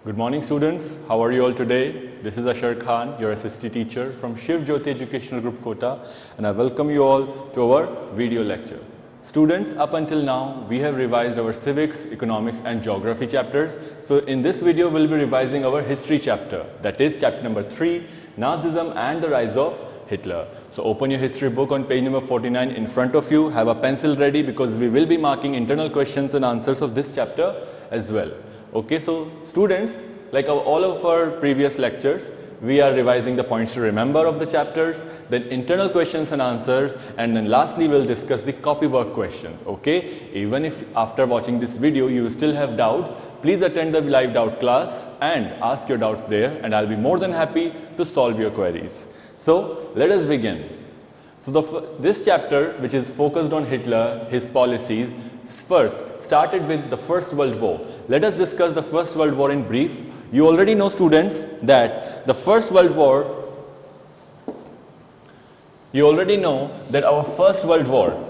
Good morning students, how are you all today? This is Ashar Khan, your SST teacher from Shiv Jyoti Educational Group Kota, and I welcome you all to our video lecture. Students, up until now we have revised our civics, economics and geography chapters. So in this video we'll be revising our history chapter, that is chapter number 3, Nazism and the rise of Hitler. So open your history book on page number 49 in front of you, have a pencil ready because we will be marking internal questions and answers of this chapter as well. Okay, so students, like all of our previous lectures, we are revising the points to remember of the chapters, then internal questions and answers, and then lastly we'll discuss the copywork questions. Okay, even if after watching this video you still have doubts, please attend the live doubt class and ask your doubts there, and I'll be more than happy to solve your queries. So let us begin. So this chapter, which is focused on Hitler, his policies, first started with the First World War. Let us discuss the First World War in brief. You already know, students, that the First World War, our First World War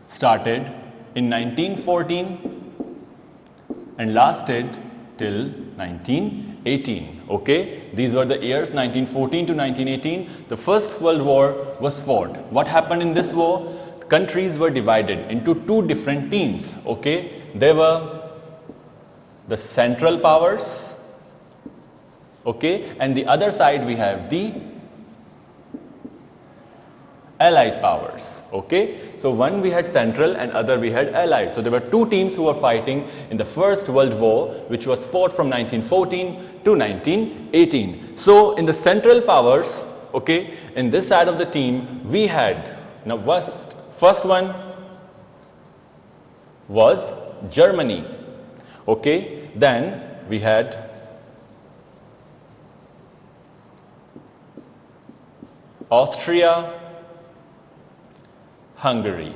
started in 1914 and lasted till 1918. Okay, these were the years 1914 to 1918. The First World War was fought. What happened in this war? Countries were divided into two different teams. Okay, there were the Central Powers, okay, and the other side we have the Allied Powers. Okay, so one we had Central and other we had Allied. So there were two teams who were fighting in the First World War, which was fought from 1914 to 1918. So in the Central Powers, okay, in this side of the team we had, now first one was Germany. Okay, then we had Austria Hungary.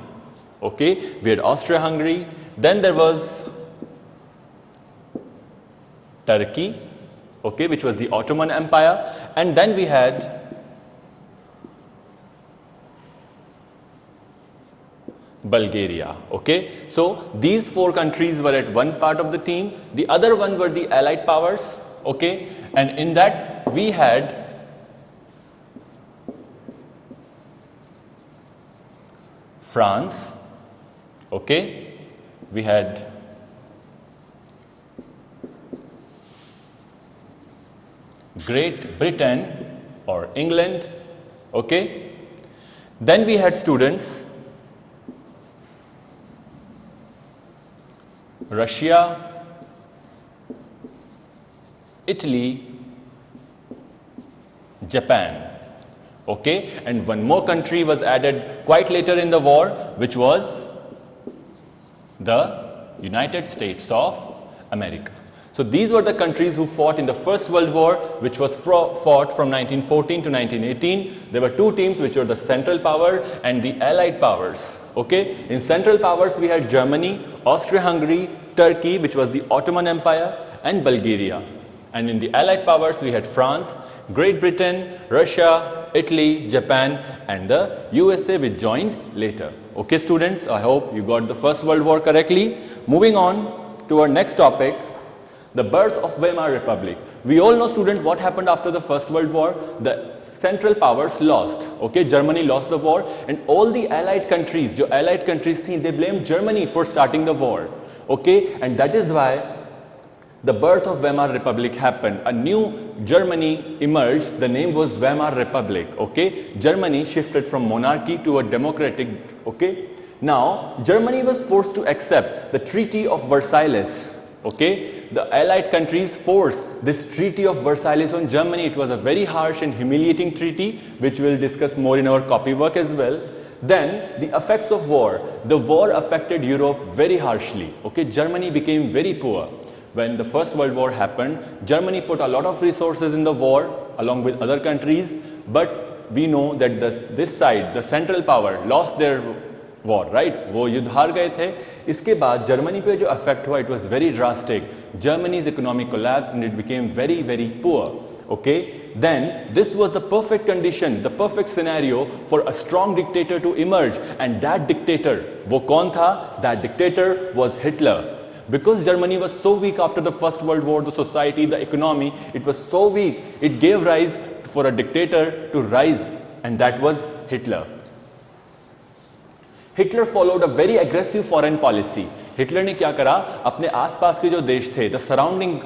Okay, we had Austria-Hungary, then there was Turkey, okay, which was the Ottoman Empire, and then we had Bulgaria. Okay, so these four countries were at one part of the team, the other one were the Allied Powers, okay, and in that we had France, okay, we had Great Britain or England, okay, then we had, students, Russia, Italy, Japan. Okay, and one more country was added quite later in the war, which was the United States of America. So these were the countries who fought in the First World War, which was fought from 1914 to 1918. There were two teams, which were the Central Power and the Allied Powers. Okay, in Central Powers we had Germany, Austria-Hungary, Turkey, which was the Ottoman Empire, and Bulgaria. And in the Allied Powers we had France, Great Britain, Russia, Italy, Japan, and the USA, which joined later. Okay, students, I hope you got the First World War correctly. Moving on to our next topic, the birth of Weimar Republic. We all know, students, what happened after the First World War. The Central Powers lost. Okay, Germany lost the war, and all the Allied countries, they blamed Germany for starting the war. Okay, and that is why the birth of Weimar Republic happened. A new Germany emerged. The name was Weimar Republic. Okay, Germany shifted from monarchy to a democratic. Okay, now Germany was forced to accept the Treaty of Versailles. Okay, the Allied countries forced this Treaty of Versailles on Germany. It was a very harsh and humiliating treaty, which we'll discuss more in our copywork as well. Then the effects of war. The war affected Europe very harshly. Okay, Germany became very poor. When the First World War happened, Germany put a lot of resources in the war along with other countries, but we know that this side, the Central Power, lost their war right वो युद्ध हार गए थे. इसके बाद Germany पे जो affect हुआ it was very drastic. Germany's economic collapse and it became very very poor. okay, then this was the perfect condition, the perfect scenario for a strong dictator to emerge. And that dictator, wo kaun tha? That dictator was Hitler. Because Germany was so weak after the First World War, the society, the economy, it was so weak, it gave rise for a dictator to rise, and that was Hitler. Hitler followed a very aggressive foreign policy. Hitler ने क्या करा? अपने आसपास के जो देश थे, the surrounding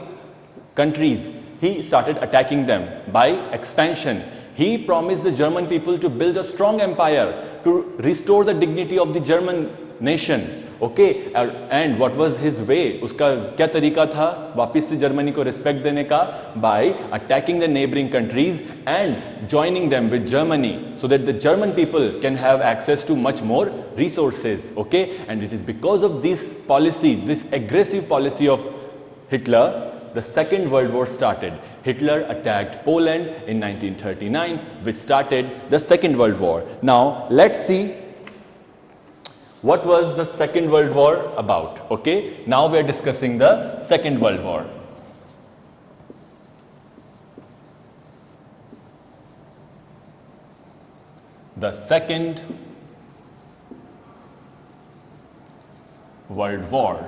countries, he started attacking them by expansion. He promised the German people to build a strong empire, to restore the dignity of the German nation. Okay, and what was his way? उसका क्या तरीका था वापस से Germany को respect देने का? By attacking the neighboring countries and joining them with Germany, so that the German people can have access to much more resources. Okay, and it is because of this policy, this aggressive policy of Hitler, the Second World War started. Hitler attacked Poland in 1939, which started the Second World War. Now let's see what was the Second World War about. Okay, now we are discussing the Second World War. The Second World War.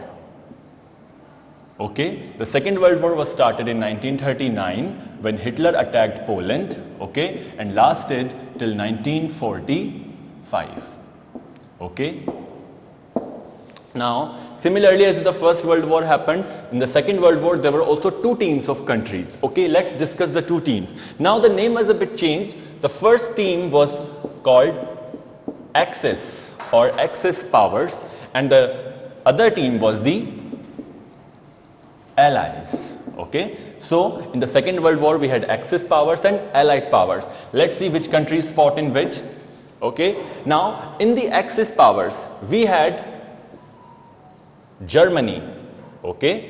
Okay, the Second World War was started in 1939 when Hitler attacked Poland, okay, and lasted till 1945. Okay. Now, similarly as the First World War happened, in the Second World War there were also two teams of countries. Okay, let's discuss the two teams. Now the name was a bit changed. The first team was called Axis or Axis powers, and the other team was the Allies. Okay, so in the Second World War we had Axis powers and Allied powers. Let's see which countries fought in which. Okay, now in the Axis powers we had Germany, okay,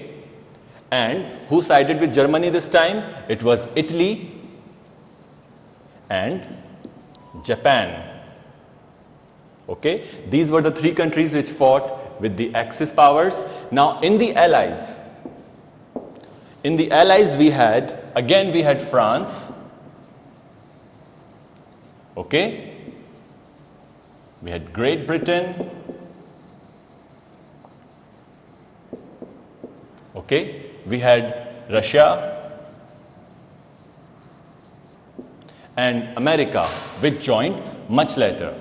and who sided with Germany this time? It was Italy and Japan. Okay, these were the three countries which fought with the Axis powers. Now in the Allies we had France, okay, we had Great Britain, okay, we had Russia and America, which joined much later.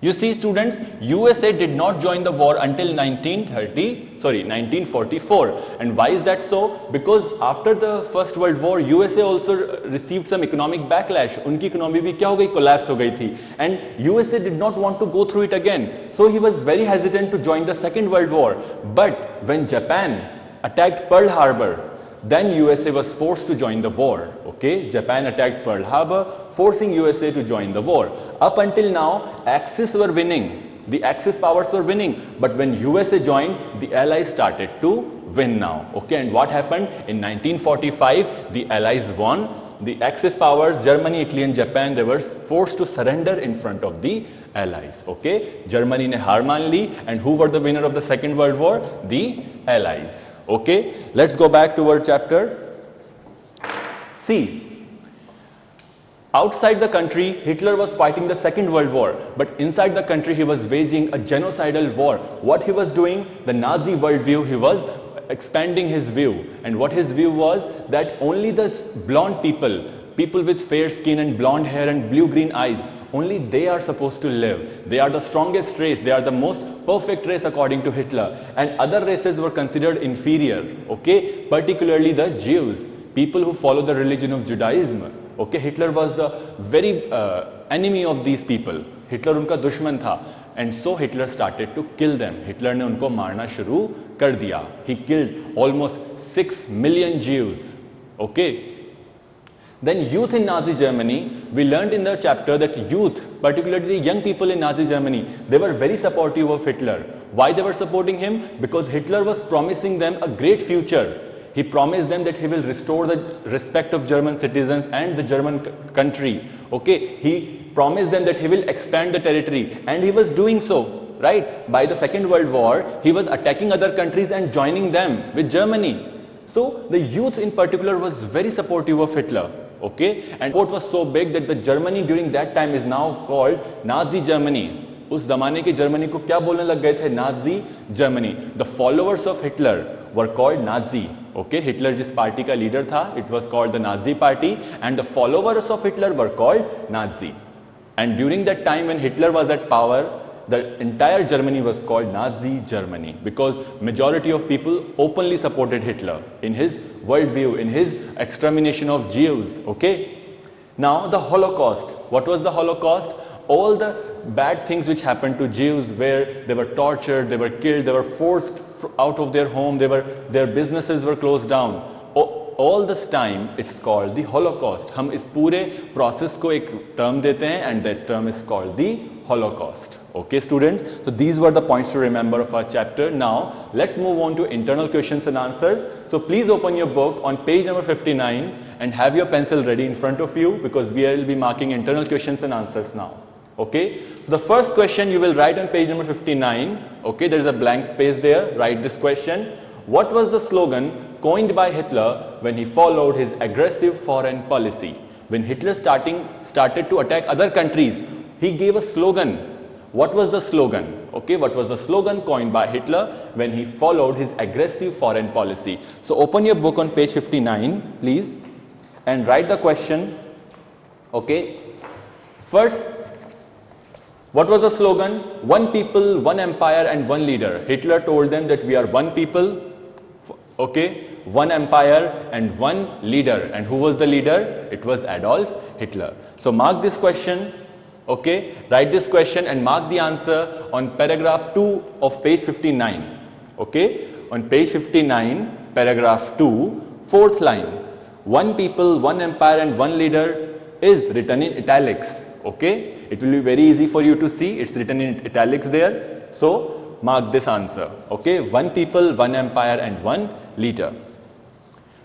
You see students, USA did not join the war until 1944. And why is that so? Because after the First World War, USA also received some economic backlash. Unki economy bhi kya ho gayi? Collapse ho gayi thi. And USA did not want to go through it again. So he was very hesitant to join the Second World War. But when Japan attacked Pearl Harbor, then USA was forced to join the war. Okay, Japan attacked Pearl Harbor, forcing USA to join the war. Up until now, Axis were winning. The Axis powers were winning. But when USA joined, the Allies started to win now. Okay, and what happened? In 1945, the Allies won. The Axis powers, Germany, Italy and Japan, they were forced to surrender in front of the Allies. Okay, Germany ne haar maan li, and who were the winner of the Second World War? The Allies. Okay, let's go back to our chapter. See, outside the country, Hitler was fighting the Second World War, but inside the country, he was waging a genocidal war. What he was doing, the Nazi worldview, he was expanding his view. And what his view was, that only the blonde people, people with fair skin and blonde hair and blue-green eyes, only they are supposed to live. They are the strongest race. They are the most perfect race according to Hitler. And other races were considered inferior. Okay, particularly the Jews, people who follow the religion of Judaism. Okay, Hitler was the very enemy of these people. Hitler unka dushman tha. And so Hitler started to kill them. Hitler ne unko marna shuru kar diya. He killed almost 6 million Jews. Okay. Then youth in Nazi Germany, we learned in the chapter that youth, particularly the young people in Nazi Germany, they were very supportive of Hitler. Why they were supporting him? Because Hitler was promising them a great future. He promised them that he will restore the respect of German citizens and the German country. Okay, he promised them that he will expand the territory, and he was doing so. Right? By the Second World War, he was attacking other countries and joining them with Germany. So the youth in particular was very supportive of Hitler. Okay, and what was so big that the Germany during that time is now called Nazi Germany. उस जमाने की Germany को क्या बोलने लग गए थे? Nazi Germany. The followers of Hitler were called Nazi. Okay, Hitler जिस पार्टी का लीडर था, it was called the Nazi party, and the followers of Hitler were called Nazi. And during that time when Hitler was at power, the entire Germany was called Nazi Germany because majority of people openly supported Hitler in his worldview, in his extermination of Jews. Okay, now the Holocaust. What was the Holocaust? All the bad things which happened to Jews, where they were tortured, they were killed, they were forced out of their home, their businesses were closed down. All this time it's called the Holocaust. हम इस पूरे process को एक term देते हैं and that term is called the Holocaust. Okay students, so these were the points to remember of our chapter. Now let's move on to internal questions and answers. So please open your book on page number 59 and have your pencil ready in front of you because we will be marking internal questions and answers now. Okay, so the first question you will write on page number 59. Okay, there is a blank space there. Write this question. What was the slogan coined by Hitler when he followed his aggressive foreign policy? When Hitler started to attack other countries, he gave a slogan. What was the slogan? Okay, what was the slogan coined by Hitler when he followed his aggressive foreign policy? So open your book on page 59, please, and write the question. Okay, first, what was the slogan? One people, one empire and one leader. Hitler told them that we are one people, okay, one empire and one leader. And who was the leader? It was Adolf Hitler. So mark this question. Okay, write this question and mark the answer on paragraph 2 of page 59. Okay, on page 59, paragraph 2, fourth line. One people, one empire and one leader is written in italics. Okay, it will be very easy for you to see. It's written in italics there. So mark this answer. Okay, one people, one empire and one leader.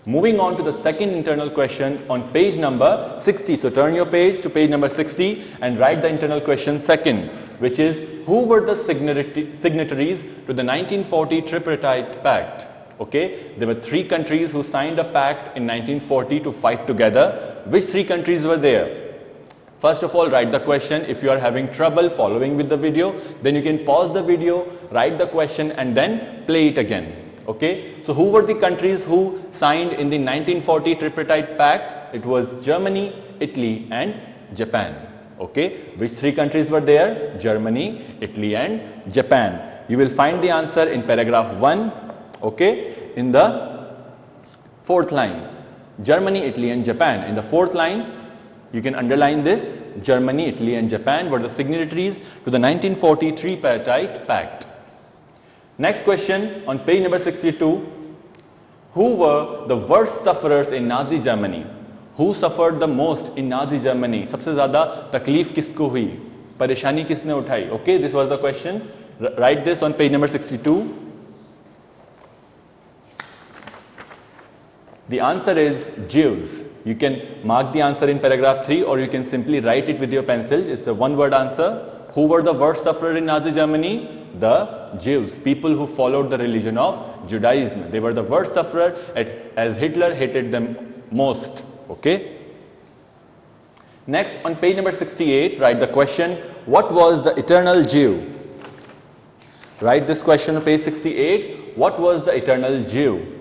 Moving on to the second internal question on page number 60. So turn your page to page number 60 and write the internal question second, which is who were the signatories to the 1940 Tripartite Pact? Okay, there were three countries who signed a pact in 1940 to fight together. Which three countries were there? First of all, write the question. If you are having trouble following with the video, then you can pause the video, write the question and then play it again. Okay, so who were the countries who signed in the 1940 Tripartite Pact? It was Germany, Italy and Japan. Okay, which three countries were there? Germany, Italy and Japan. You will find the answer in paragraph 1, okay, in the fourth line. Germany, Italy and Japan. In the fourth line, you can underline this. Germany, Italy and Japan were the signatories to the 1940 Tripartite Pact. Next question on page number 62. Who were the worst sufferers in Nazi Germany? Who suffered the most in Nazi Germany? सबसे ज़्यादा तकलीफ किसको हुई? परेशानी किसने उठाई? Okay, this was the question. Write this on page number 62. The answer is Jews. You can mark the answer in paragraph 3 or you can simply write it with your pencil. It's a one-word answer. Who were the worst sufferers in Nazi Germany? The Jews, people who followed the religion of Judaism. They were the worst sufferers as Hitler hated them most. Okay. Next, on page number 68, write the question, what was the eternal Jew? Write this question on page 68, what was the eternal Jew?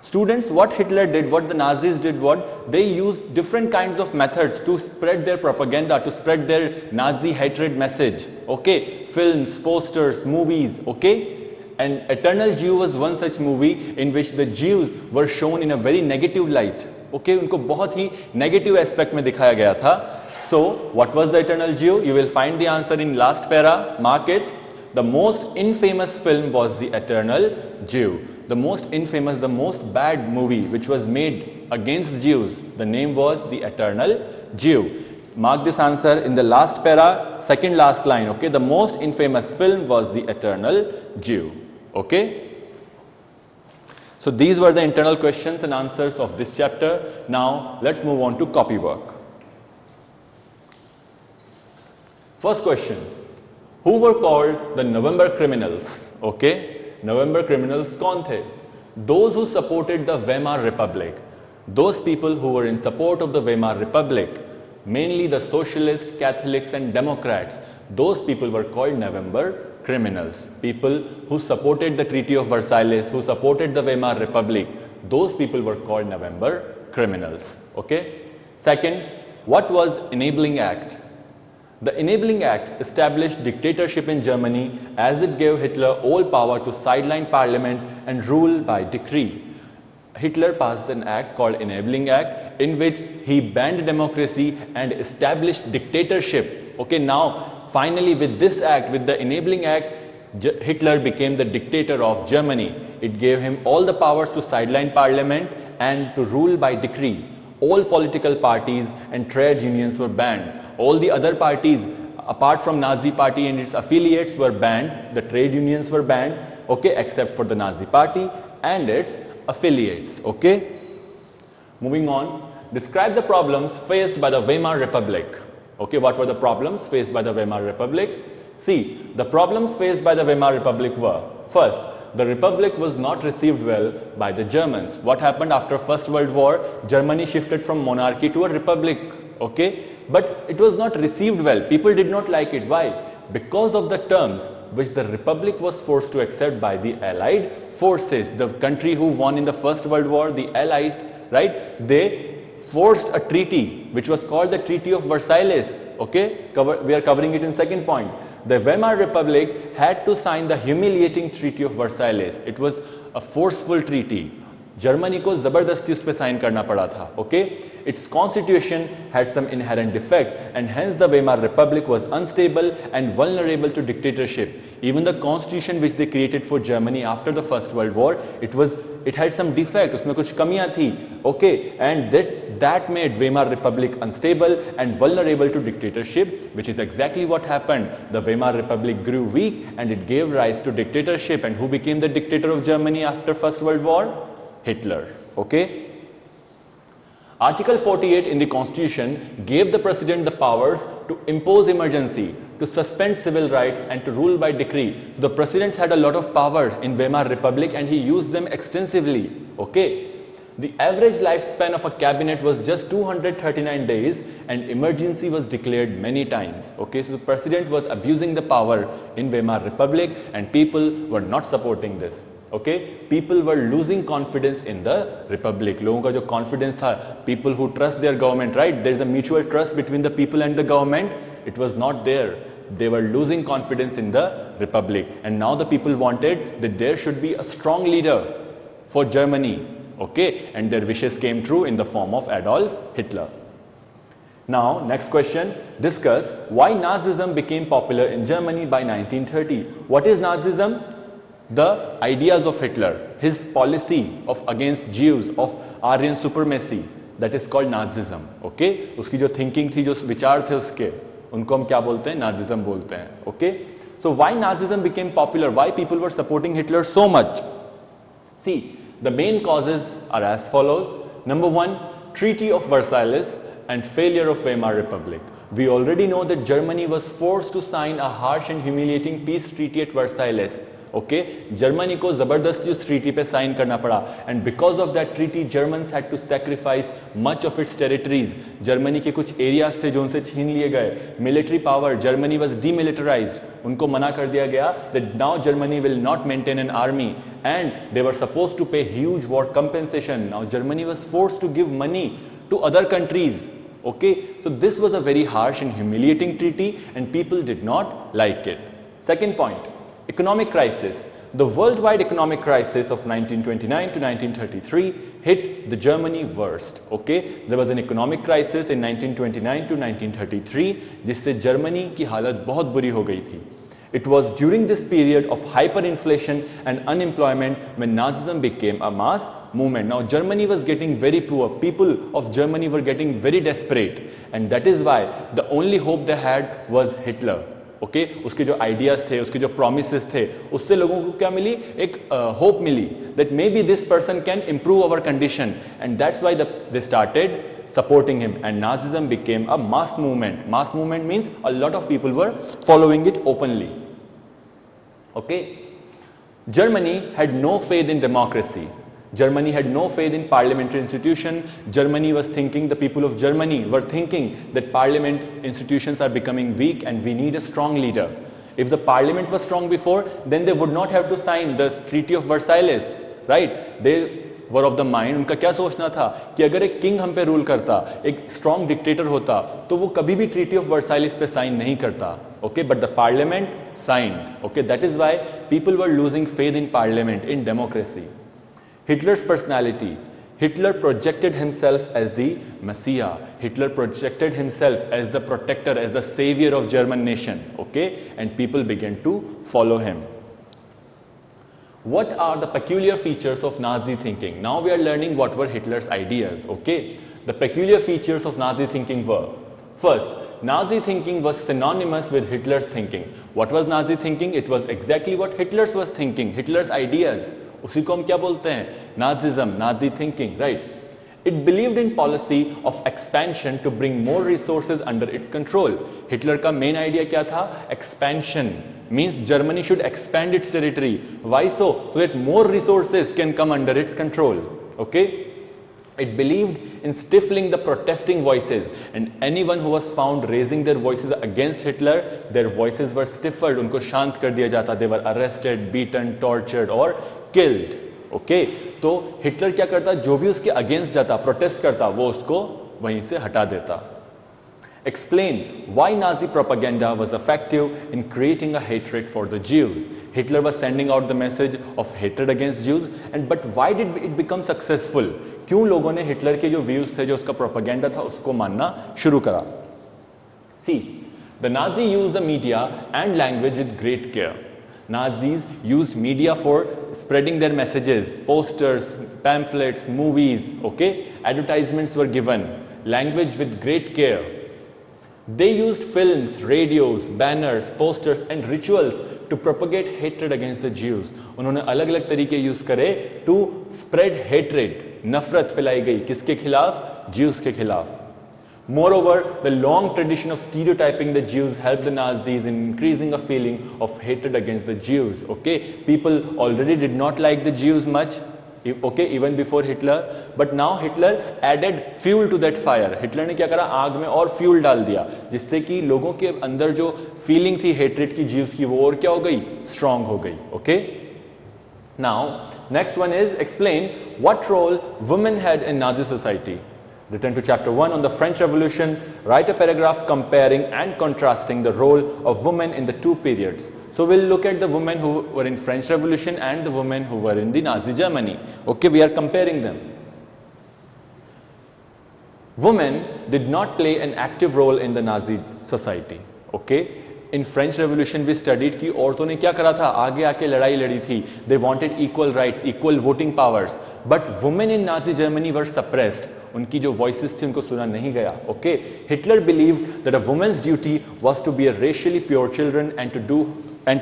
Students, what Hitler did, what the Nazis did, they used different kinds of methods to spread their propaganda, to spread their Nazi hatred message. Okay, films, posters, movies, okay? And Eternal Jew was one such movie in which the Jews were shown in a very negative light. Okay, उनको बहुत ही negative aspect में दिखाया गया था. So, what was the Eternal Jew? You will find the answer in last para, mark it. The most infamous film was the Eternal Jew. The most infamous, the most bad movie which was made against Jews, the name was the Eternal Jew. Mark this answer in the last para, second last line. Okay, the most infamous film was the Eternal Jew. Okay. So these were the internal questions and answers of this chapter. Now let's move on to copy work. First question, who were called the November criminals? Okay, November criminals कौन थे? Those who supported the Weimar Republic. Those people who were in support of the Weimar Republic, mainly the socialists, Catholics and Democrats, those people were called November criminals. People who supported the Treaty of Versailles, who supported the Weimar Republic, those people were called November criminals. Okay? Second, what was Enabling Act? The Enabling Act established dictatorship in Germany as it gave Hitler all power to sideline parliament and rule by decree. Hitler passed an act called Enabling Act in which he banned democracy and established dictatorship. Okay, now finally with this act, with the Enabling Act, Hitler became the dictator of Germany. It gave him all the powers to sideline parliament and to rule by decree. All political parties and trade unions were banned. All the other parties apart from Nazi party and its affiliates were banned. The trade unions were banned, okay, except for the Nazi party and its affiliates. Okay, moving on. Describe the problems faced by the Weimar Republic. Okay, what were the problems faced by the Weimar Republic? See, the problems faced by the Weimar Republic were, first, the Republic was not received well by the Germans. What happened after First World War? Germany shifted from monarchy to a republic. Okay, but it was not received well. People did not like it. Why? Because of the terms which the Republic was forced to accept by the Allied forces. The country who won in the First World War, the Allied, right? They forced a treaty which was called the Treaty of Versailles. Okay, we are covering it in second point. The Weimar Republic had to sign the humiliating Treaty of Versailles. It was a forceful treaty. Germany को जबरदस्ती उस पे sign करना पड़ा था. Okay, its constitution had some inherent defects and hence the Weimar Republic was unstable and vulnerable to dictatorship. Even the constitution which they created for Germany after the First World War, it had some defect, उसमें कुछ कमियां थी. Okay, and that made Weimar Republic unstable and vulnerable to dictatorship, which is exactly what happened. The Weimar Republic grew weak and it gave rise to dictatorship. And who became the dictator of Germany after First World War? Hitler. Okay. Article 48 in the Constitution gave the President the powers to impose emergency, to suspend civil rights and to rule by decree. The President had a lot of power in Weimar Republic and he used them extensively. Okay. The average lifespan of a cabinet was just 239 days and emergency was declared many times. Okay, so the President was abusing the power in Weimar Republic and people were not supporting this. Okay, people were losing confidence in the republic. लोगों का जो confidence था, people who trust their government, right? There is a mutual trust between the people and the government. It was not there. They were losing confidence in the republic, and now the people wanted that there should be a strong leader for Germany. Okay, and their wishes came true in the form of Adolf Hitler. Now, next question, discuss why Nazism became popular in Germany by 1930. What is Nazism? The ideas of Hitler, his policy of against Jews, of Aryan supremacy, that is called Nazism. Okay, उसकी जो thinking थी, जो विचार थे उसके, उनको हम क्या बोलते हैं? Nazism बोलते हैं. Okay, so why Nazism became popular? Why people were supporting Hitler so much? See, the main causes are as follows. Number one, Treaty of Versailles and failure of Weimar Republic. We already know that Germany was forced to sign a harsh and humiliating peace treaty at Versailles. Okay, Germany को जबरदस्ती उस treaty पे sign करना पड़ा, and because of that treaty, Germans had to sacrifice much of its territories. Germany के कुछ areas थे जो उनसे छीन लिए गए. Military power, Germany was demilitarized. उनको मना कर दिया गया that now Germany will not maintain an army, and they were supposed to pay huge war compensation. Now Germany was forced to give money to other countries. Okay, so this was a very harsh and humiliating treaty, and people did not like it. Second point. Economic crisis. The worldwide economic crisis of 1929 to 1933 hit the Germany worst. Okay, there was an economic crisis in 1929 to 1933 जिससे Germany की हालत बहुत बुरी हो गई थी. It was during this period of hyperinflation and unemployment when Nazism became a mass movement. Now Germany was getting very poor. People of Germany were getting very desperate, and that is why the only hope they had was Hitler. Okay उसके जो ideas थे, उसके जो promises थे, उससे लोगों को क्या मिली? एक होप मिली that may be this person can improve our condition, and that's why they started supporting him, and Nazism became a mass movement. Mass movement means a lot of people were following it openly. Okay, Germany had no faith in democracy. Germany had no faith in parliamentary institution. Germany was thinking, the people of Germany were thinking that parliament institutions are becoming weak and we need a strong leader. If the parliament was strong before, then they would not have to sign the Treaty of Versailles, right? They were of the mind, उनका क्या सोचना था कि अगर एक king हम पे rule करता, एक स्ट्रॉन्ग डिक्टेटर होता, तो वो कभी भी ट्रीटी ऑफ वर्साइलिस पे साइन नहीं करता. Okay, but the parliament signed. Okay, that is why people were losing faith in parliament, in democracy. Hitler's personality. Hitler projected himself as the Messiah. Hitler projected himself as the protector, as the savior of German nation. Okay, and people began to follow him. What are the peculiar features of Nazi thinking? Now we are learning what were Hitler's ideas. Okay, the peculiar features of Nazi thinking were: first, Nazi thinking was synonymous with Hitler's thinking. What was Nazi thinking? It was exactly what Hitler was thinking. Hitler's ideas. उसी को हम क्या बोलते हैं? Nazism, Nazi thinking, right? It believed in policy of expansion to bring more resources under its control. Hitler का main idea क्या था? Expansion means Germany should expand its territory. Why so? So that more resources can come under its control. Okay? It believed in stifling the protesting voices, and anyone who was found raising their voices against Hitler, their voices were stifled, उनको शांत कर दिया जाता. They were arrested, beaten, tortured or killed. Okay? तो Hitler क्या करता? जो भी उसके अगेंस्ट जाता, प्रोटेस्ट करता, वो उसको वहीं से हटा देता. Explain why Nazi propaganda was effective in creating a hatred for the Jews. Hitler was sending out the message of hatred against Jews, and but why did it become successful? क्यों लोगों ने हिटलर के जो views थे, जो उसका propaganda था, उसको मानना शुरू करा? See, the Nazi used the media and language with great care. Nazis used media for spreading their messages, posters, pamphlets, movies. Okay, advertisements were given. Language with great care. They used films, radios, banners, posters and rituals to propagate hatred against the Jews. उन्होंने अलग अलग तरीके use करे to spread hatred. नफरत फैलाई गई किसके खिलाफ? Jews के खिलाफ. Moreover, the long tradition of stereotyping the Jews helped the Nazis in increasing a feeling of hatred against the Jews. Okay, people already did not like the Jews much. Okay, even before Hitler, but now Hitler added fuel to that fire. Hitler ने क्या करा? आग में और fuel डाल दिया, जिससे कि लोगों के अंदर जो फीलिंग थी हेट्रेड की, जीव्स की, वो और क्या हो गई? स्ट्रांग हो गई. Okay, now next one is explain what role women had in Nazi society. Return to chapter 1 on the French Revolution. Write a paragraph comparing and contrasting the role of women in the two periods. So we'll look at the women who were in French Revolution and the women who were in the Nazi Germany. Okay, we are comparing them. Women did not play an active role in the Nazi society. Okay, in French Revolution we studied कि औरतों ने क्या करा था? आगे आके लड़ाई लड़ी थी. They wanted equal rights, equal voting powers. But women in Nazi Germany were suppressed. उनकी जो voices थी, उनको सुना नहीं गया. Okay, Hitler believed that a woman's duty was to be a racially pure children and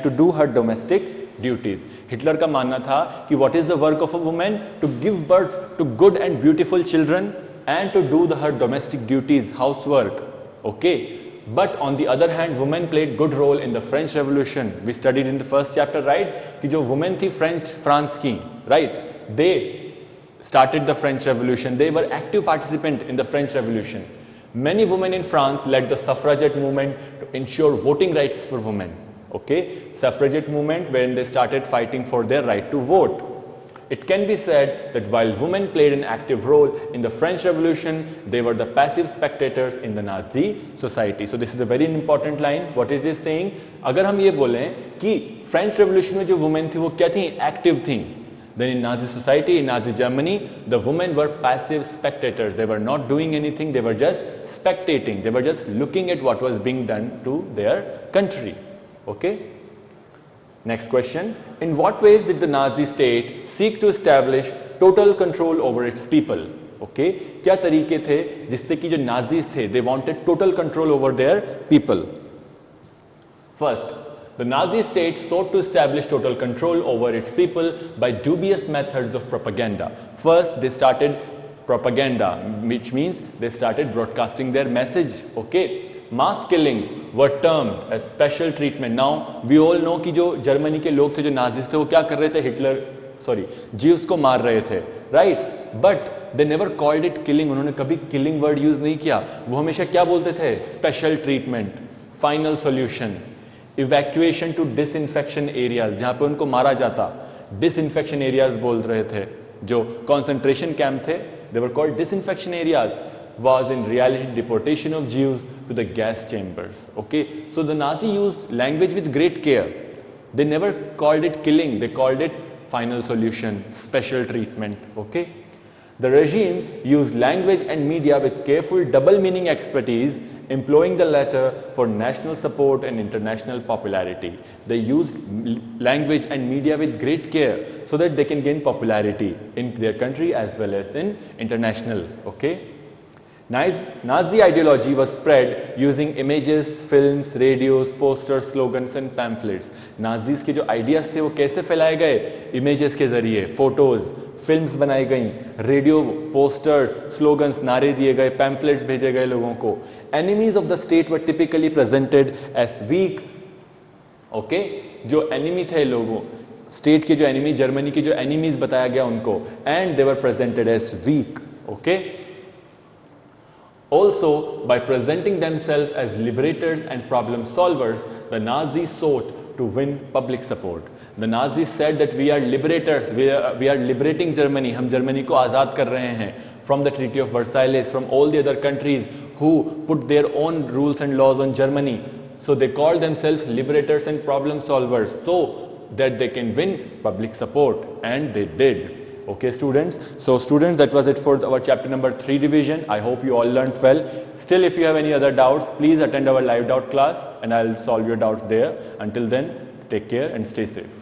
to do her domestic duties. Hitler का मानना था कि what is the work of a woman? To give birth to good and beautiful children and to do her domestic duties, housework. Okay. But on the other hand, women played good role in the French Revolution. We studied in the first chapter, right? कि जो women थी France की, right? They started the French Revolution. They were active participant in the French Revolution. Many women in France led the suffragette movement to ensure voting rights for women. Okay, suffragette movement when they started fighting for their right to vote. It can be said that while women played an active role in the French Revolution, they were the passive spectators in the Nazi society. So this is a very important line. What it is saying, अगर हम ये बोलें कि French Revolution में जो women थी वो क्या थी? Active थी. Then in Nazi society, in Nazi Germany, the women were passive spectators. They were not doing anything. They were just spectating. They were just looking at what was being done to their country. Okay. Next question. In what ways did the Nazi state seek to establish total control over its people? Okay. क्या तरीके थे जिससे कि जो Nazis थे, they wanted total control over their people? First, the Nazi state sought to establish total control over its people by dubious methods of propaganda. First, they started propaganda, which means they started broadcasting their message. Okay. Mass killings were termed as special treatment. Now we all know कि जो Germany के लोग थे, जो Nazis थे, वो क्या कर रहे थे? हिटलर सॉरी जीव्स को मार रहे थे, right, but they never called it killing, उन्होंने कभी किलिंग वर्ड यूज नहीं किया, वो हमेशा क्या बोलते थे, special treatment, final solution, evacuation to disinfection areas, जहां पे उनको मारा जाता, डिसइंफेक्शन एरियाज बोल रहे थे, जो कॉन्सेंट्रेशन कैंप थे, they were called disinfection areas, was in reality deportation of Jews to the gas chambers. Okay, so the Nazi used language with great care. They never called it killing, they called it final solution, special treatment. Okay, the regime used language and media with careful double meaning expertise, employing the latter for national support and international popularity. They used language and media with great care so that they can gain popularity in their country as well as in international. Okay, Nazi ideology was spread using images, films, radios, posters, slogans and pamphlets. Nazis के जो ideas थे वो कैसे फैलाए गए, images के जरिए, photos, films बनाई गई, रेडियो पोस्टर्स, स्लोगन्स, नारे दिए गए, पैम्फलेट्स भेजे गए लोगों को. Enemies of the state were typically presented as weak. Okay, जो एनिमी थे लोगों, स्टेट के जो एनिमी, जर्मनी के जो एनिमीज बताया गया उनको, and they were presented as weak. Okay, also by presenting themselves as liberators and problem solvers, the Nazis sought to win public support. The Nazis said that we are liberators, we are liberating Germany, हम Germany को आज़ाद कर रहे हैं from the Treaty of Versailles, from all the other countries who put their own rules and laws on Germany. So they called themselves liberators and problem solvers so that they can win public support, and they did. Okay students, so students, that was it for our chapter number 3 revision. I hope you all learned well. Still, if you have any other doubts, please attend our live doubt class and I'll solve your doubts there. Until then, take care and stay safe.